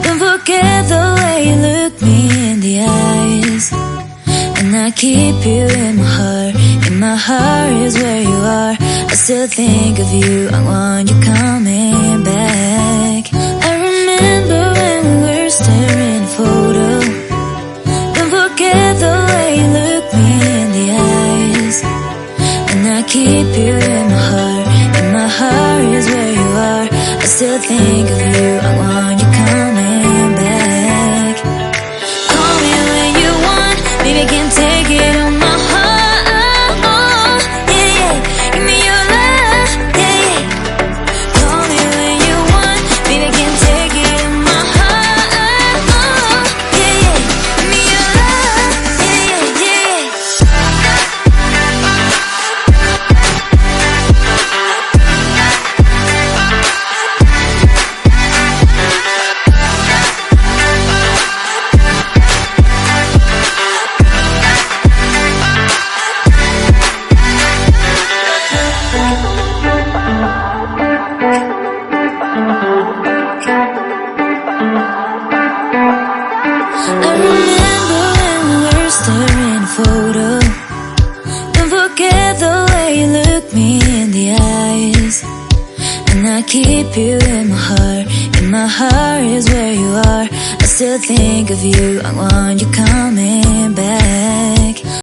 Don't forget the way you look me in the eyes. And I keep you in my heart. In my heart is where you are. I still think of you, I want you coming back. I remember when we were staring a photo. Don't forget the way you look me in the eyes. And I keep you in my heart. In my heart is where you are. I still think of you, I want you coming back. Call me when you want, baby, I can't take it on my heart. Yeah, yeah, give me your love, yeah, yeah. Call me when you want, baby, I can't take it on my heart. Yeah, yeah, give me your love, yeah, yeah, yeah. I remember when we were staring a photo. Don't forget the way you look me in the eyes. And I keep you in my heart. In my heart is where you are. I still think of you, I want you coming back.